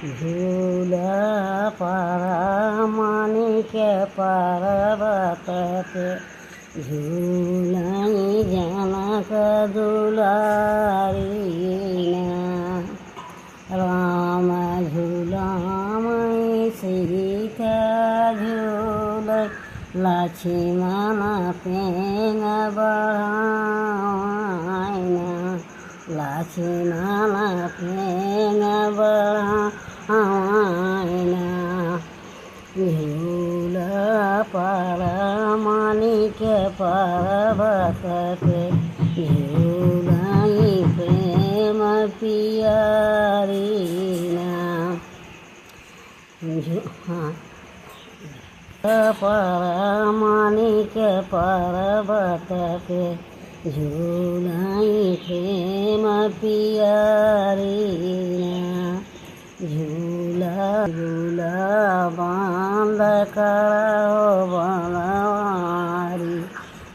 झूला पारा मानिक पर्वत पे झूलाई जनक दुलारीना राम झूलामय सीता झूल लक्ष्मण पेन बढ़ाइना लक्ष्मण पेन बढ़ाइना झूला पर मानिक पर्वत पे झूलाई प्रेम पियरीना पर मानिक पर्वत पे झूलाई प्रेम पियरीना झूला झूला बांध करो बनवारी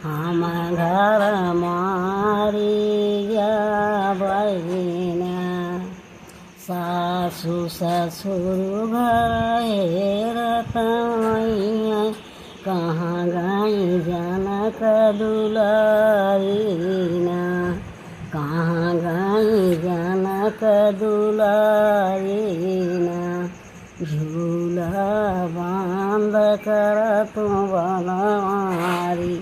हम घर मारी जा बहिना सासु ससुर घर हेरत मैया कहाँ गई जनक दुलारीना कहाँ गई जनक दुलारीना झूला बांध कर तू बनवारी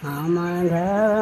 हम घर